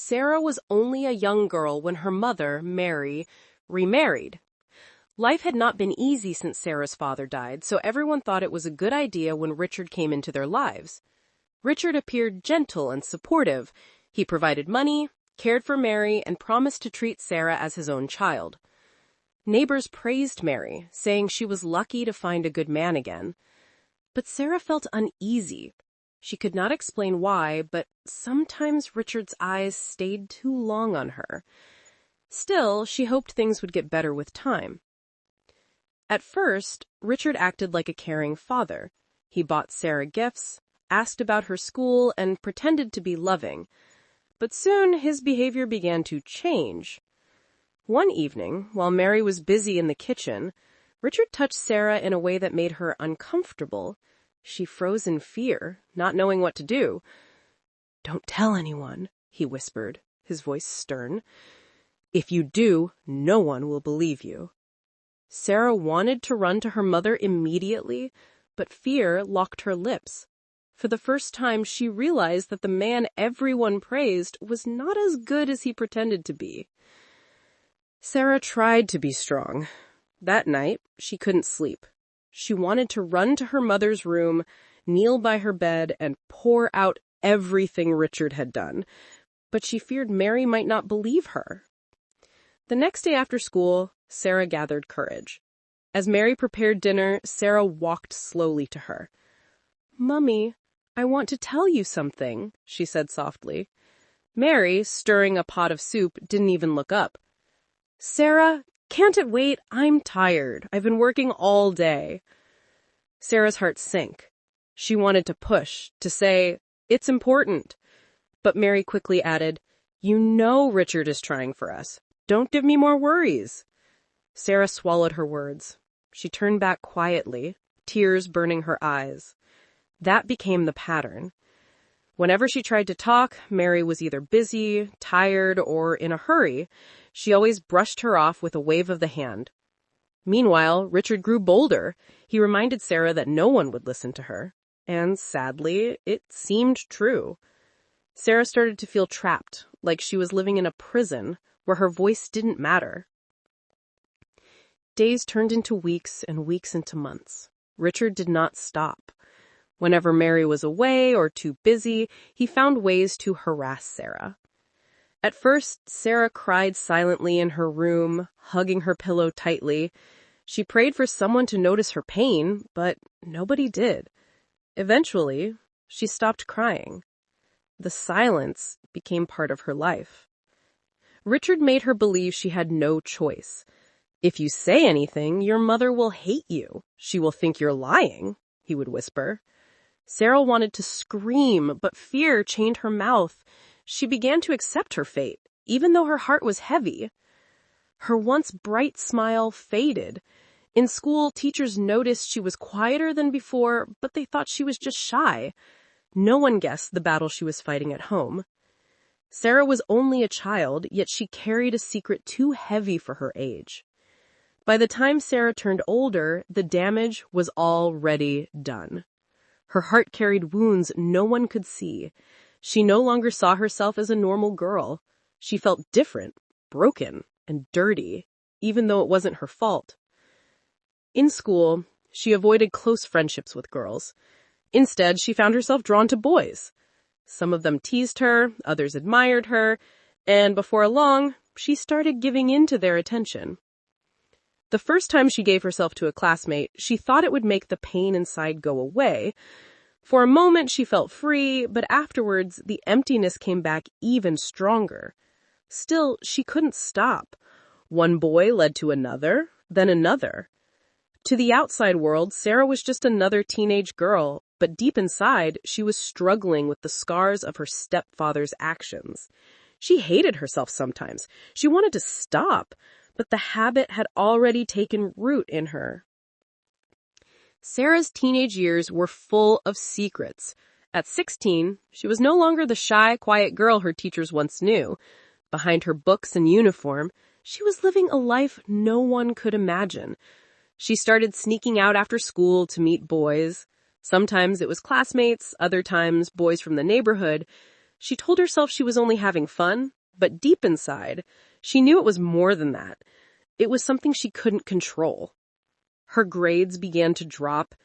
Sarah was only a young girl when her mother, Mary, remarried. Life had not been easy since Sarah's father died, so everyone thought it was a good idea when Richard came into their lives. Richard appeared gentle and supportive. He provided money, cared for Mary, and promised to treat Sarah as his own child. Neighbors praised Mary, saying she was lucky to find a good man again. But Sarah felt uneasy. She could not explain why, but sometimes Richard's eyes stayed too long on her. Still, she hoped things would get better with time. At first, Richard acted like a caring father. He bought Sarah gifts, asked about her school, and pretended to be loving. But soon his behavior began to change. One evening, while Mary was busy in the kitchen, Richard touched Sarah in a way that made her uncomfortable. She froze in fear, not knowing what to do. "Don't tell anyone," he whispered, his voice stern. "If you do, no one will believe you." Sarah wanted to run to her mother immediately, but fear locked her lips. For the first time, she realized that the man everyone praised was not as good as he pretended to be. Sarah tried to be strong. That night, she couldn't sleep. She wanted to run to her mother's room, kneel by her bed, and pour out everything Richard had done. But she feared Mary might not believe her. The next day after school, Sarah gathered courage. As Mary prepared dinner, Sarah walked slowly to her. "Mummy, I want to tell you something," she said softly. Mary, stirring a pot of soup, didn't even look up. "Sarah, can't it wait? I'm tired. I've been working all day." Sarah's heart sank. She wanted to push, to say, "It's important." But Mary quickly added, "You know Richard is trying for us. Don't give me more worries." Sarah swallowed her words. She turned back quietly, tears burning her eyes. That became the pattern. Whenever she tried to talk, Mary was either busy, tired, or in a hurry. She always brushed her off with a wave of the hand. Meanwhile, Richard grew bolder. He reminded Sarah that no one would listen to her. And sadly, it seemed true. Sarah started to feel trapped, like she was living in a prison where her voice didn't matter. Days turned into weeks and weeks into months. Richard did not stop. Whenever Mary was away or too busy, he found ways to harass Sarah. At first, Sarah cried silently in her room, hugging her pillow tightly. She prayed for someone to notice her pain, but nobody did. Eventually, she stopped crying. The silence became part of her life. Richard made her believe she had no choice. "If you say anything, your mother will hate you. She will think you're lying," he would whisper. Sarah wanted to scream, but fear chained her mouth. She began to accept her fate, even though her heart was heavy. Her once bright smile faded. In school, teachers noticed she was quieter than before, but they thought she was just shy. No one guessed the battle she was fighting at home. Sarah was only a child, yet she carried a secret too heavy for her age. By the time Sarah turned older, the damage was already done. Her heart carried wounds no one could see. She no longer saw herself as a normal girl. She felt different, broken, and dirty, even though it wasn't her fault. In school, she avoided close friendships with girls. Instead, she found herself drawn to boys. Some of them teased her, others admired her, and before long, she started giving in to their attention. The first time she gave herself to a classmate, she thought it would make the pain inside go away. For a moment, she felt free, but afterwards, the emptiness came back even stronger. Still, she couldn't stop. One boy led to another, then another. To the outside world, Sarah was just another teenage girl, but deep inside, she was struggling with the scars of her stepfather's actions. She hated herself sometimes. She wanted to stop, but the habit had already taken root in her. Sarah's teenage years were full of secrets. At 16, she was no longer the shy, quiet girl her teachers once knew. Behind her books and uniform, she was living a life no one could imagine. She started sneaking out after school to meet boys. Sometimes it was classmates, other times boys from the neighborhood. She told herself she was only having fun, but deep inside, she knew it was more than that. It was something she couldn't control. Her grades began to drop.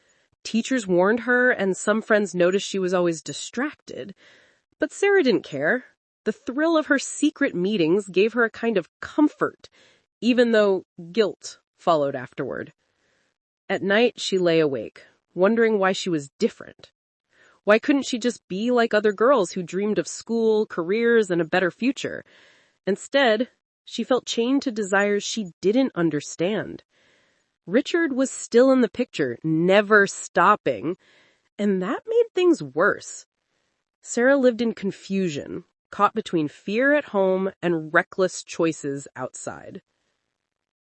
Teachers warned her, and some friends noticed she was always distracted. But Sarah didn't care. The thrill of her secret meetings gave her a kind of comfort, even though guilt followed afterward. At night, she lay awake, wondering why she was different. Why couldn't she just be like other girls who dreamed of school, careers, and a better future? Instead, she felt chained to desires she didn't understand. Richard was still in the picture, never stopping, and that made things worse. Sarah lived in confusion, caught between fear at home and reckless choices outside.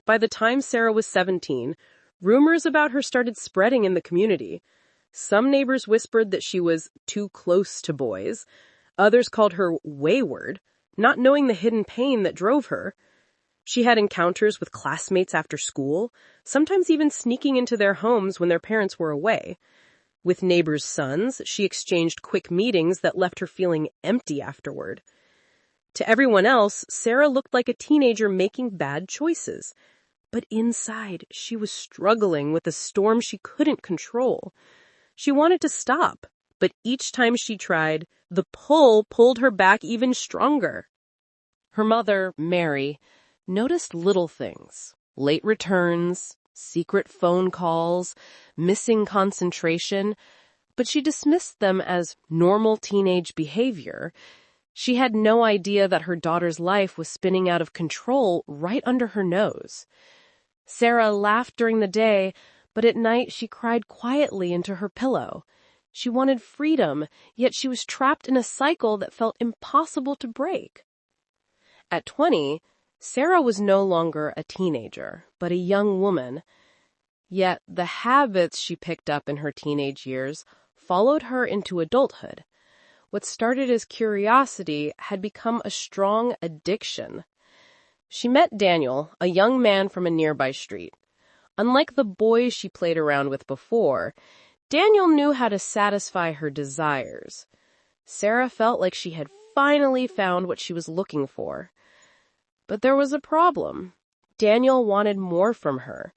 By the time Sarah was 17, rumors about her started spreading in the community. Some neighbors whispered that she was too close to boys. Others called her wayward, not knowing the hidden pain that drove her. She had encounters with classmates after school, sometimes even sneaking into their homes when their parents were away. With neighbors' sons, she exchanged quick meetings that left her feeling empty afterward. To everyone else, Sarah looked like a teenager making bad choices. But inside, she was struggling with a storm she couldn't control. She wanted to stop, but each time she tried, the pull pulled her back even stronger. Her mother, Mary, noticed little things: late returns, secret phone calls, missing concentration, but she dismissed them as normal teenage behavior. She had no idea that her daughter's life was spinning out of control right under her nose. Sarah laughed during the day, but at night she cried quietly into her pillow. She wanted freedom, yet she was trapped in a cycle that felt impossible to break. At 20, Sarah was no longer a teenager, but a young woman. Yet the habits she picked up in her teenage years followed her into adulthood. What started as curiosity had become a strong addiction. She met Daniel, a young man from a nearby street. Unlike the boys she played around with before, Daniel knew how to satisfy her desires. Sarah felt like she had finally found what she was looking for. But there was a problem. Daniel wanted more from her.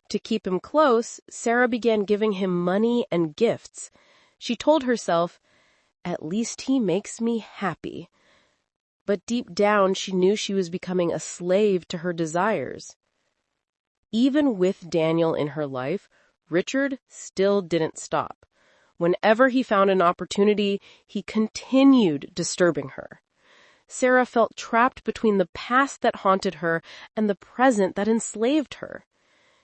To keep him close, Sarah began giving him money and gifts. She told herself, "At least he makes me happy." But deep down, she knew she was becoming a slave to her desires. Even with Daniel in her life, Richard still didn't stop. Whenever he found an opportunity, he continued disturbing her. Sarah felt trapped between the past that haunted her and the present that enslaved her.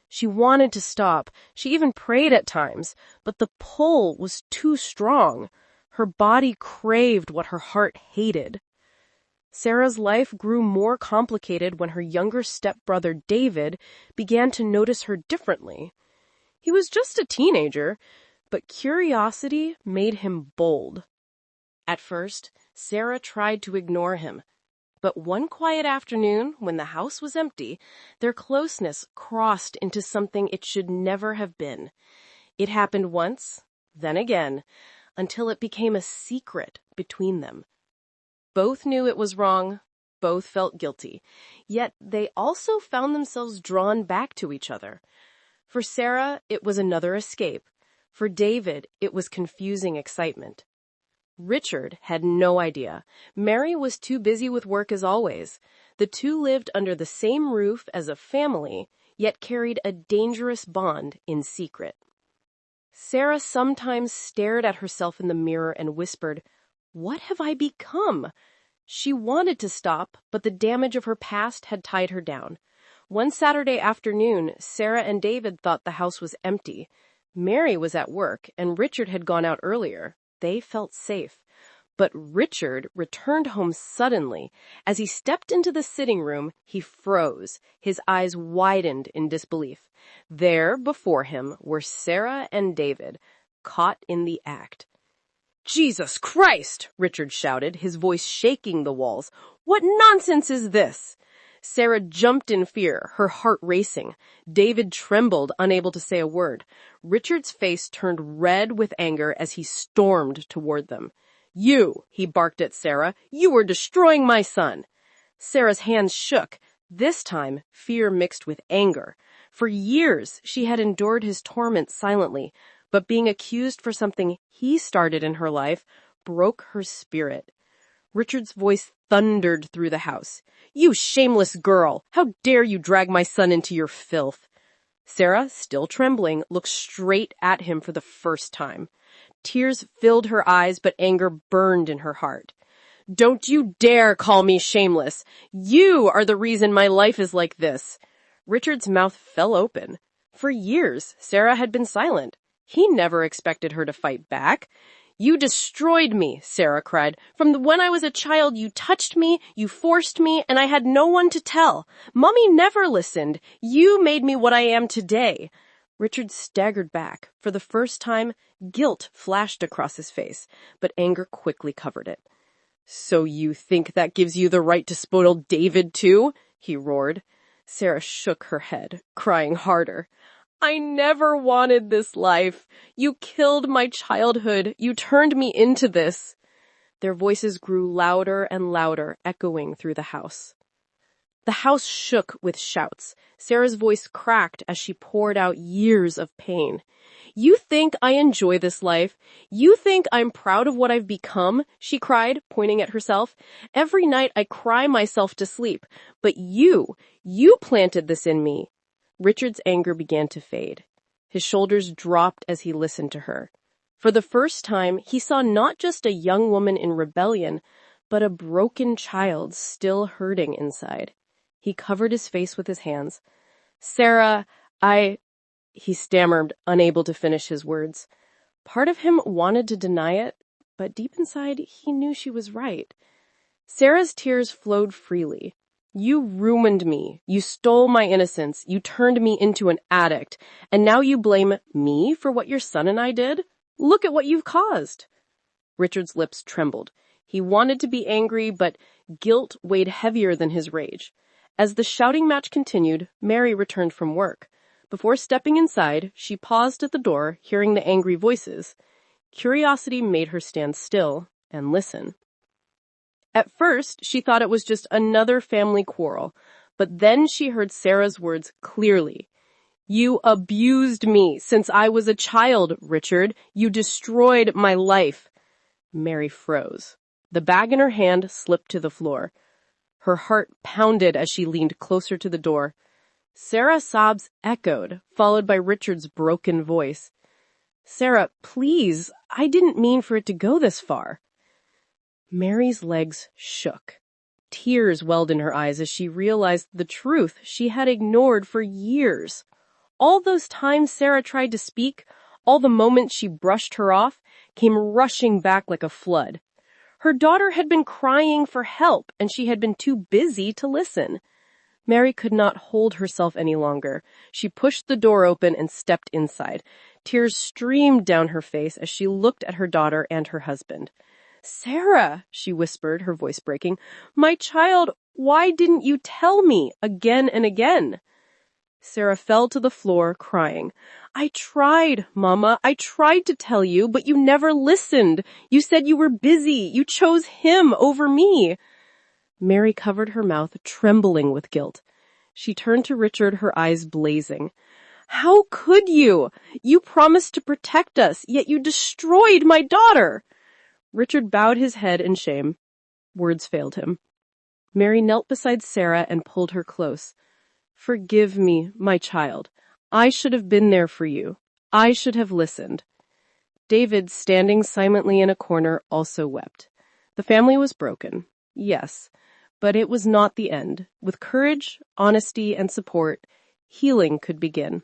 She wanted to stop. She even prayed at times, but the pull was too strong. Her body craved what her heart hated. Sarah's life grew more complicated when her younger stepbrother David began to notice her differently. He was just a teenager, but curiosity made him bold. At first, Sarah tried to ignore him. But one quiet afternoon, when the house was empty, their closeness crossed into something it should never have been. It happened once, then again, until it became a secret between them. Both knew it was wrong, both felt guilty, yet they also found themselves drawn back to each other. For Sarah, it was another escape. For David, it was confusing excitement. Richard had no idea. Mary was too busy with work as always. The two lived under the same roof as a family, yet carried a dangerous bond in secret. Sarah sometimes stared at herself in the mirror and whispered, "What have I become?" She wanted to stop, but the damage of her past had tied her down. One Saturday afternoon, Sarah and David thought the house was empty. Mary was at work, and Richard had gone out earlier. They felt safe. But Richard returned home suddenly. As he stepped into the sitting room, he froze. His eyes widened in disbelief. There, before him, were Sarah and David, caught in the act. "Jesus Christ!" Richard shouted, his voice shaking the walls. "What nonsense is this?" Sarah jumped in fear, her heart racing. David trembled, unable to say a word. Richard's face turned red with anger as he stormed toward them. You, he barked at Sarah, you were destroying my son. Sarah's hands shook. This time, fear mixed with anger. For years, she had endured his torment silently, but being accused for something he started in her life broke her spirit. Richard's voice thundered through the house. You shameless girl! How dare you drag my son into your filth? Sarah, still trembling, looked straight at him for the first time. Tears filled her eyes, but anger burned in her heart. Don't you dare call me shameless. You are the reason my life is like this. Richard's mouth fell open. For years, Sarah had been silent. He never expected her to fight back. You destroyed me, Sarah cried. From when I was a child, you touched me, you forced me, and I had no one to tell. Mummy never listened. You made me what I am today. Richard staggered back. For the first time, guilt flashed across his face, but anger quickly covered it. So you think that gives you the right to spoil David too? He roared. Sarah shook her head, crying harder. I never wanted this life. You killed my childhood. You turned me into this. Their voices grew louder and louder, echoing through the house. The house shook with shouts. Sarah's voice cracked as she poured out years of pain. You think I enjoy this life? You think I'm proud of what I've become? She cried, pointing at herself. Every night I cry myself to sleep. But you planted this in me. Richard's anger began to fade. His shoulders dropped as he listened to her. For the first time, he saw not just a young woman in rebellion, but a broken child still hurting inside. He covered his face with his hands. Sarah, he stammered, unable to finish his words. Part of him wanted to deny it, but deep inside, he knew she was right. Sarah's tears flowed freely. You ruined me. You stole my innocence. You turned me into an addict. And now you blame me for what your son and I did? Look at what you've caused. Richard's lips trembled. He wanted to be angry, but guilt weighed heavier than his rage. As the shouting match continued, Mary returned from work. Before stepping inside, she paused at the door, hearing the angry voices. Curiosity made her stand still and listen. At first, she thought it was just another family quarrel, but then she heard Sarah's words clearly. You abused me since I was a child, Richard. You destroyed my life. Mary froze. The bag in her hand slipped to the floor. Her heart pounded as she leaned closer to the door. Sarah's sobs echoed, followed by Richard's broken voice. Sarah, please, I didn't mean for it to go this far. Mary's legs shook. Tears welled in her eyes as she realized the truth she had ignored for years. All those times Sarah tried to speak, all the moments she brushed her off, came rushing back like a flood. Her daughter had been crying for help, and she had been too busy to listen. Mary could not hold herself any longer. She pushed the door open and stepped inside. Tears streamed down her face as she looked at her daughter and her husband. Sarah, she whispered, her voice breaking, my child, why didn't you tell me again and again? Sarah fell to the floor, crying. I tried, Mama. I tried to tell you, but you never listened. You said you were busy. You chose him over me. Mary covered her mouth, trembling with guilt. She turned to Richard, her eyes blazing. How could you? You promised to protect us, yet you destroyed my daughter. Richard bowed his head in shame. Words failed him. Mary knelt beside Sarah and pulled her close. Forgive me, my child. I should have been there for you. I should have listened. David, standing silently in a corner, also wept. The family was broken, yes, but it was not the end. With courage, honesty, and support, healing could begin.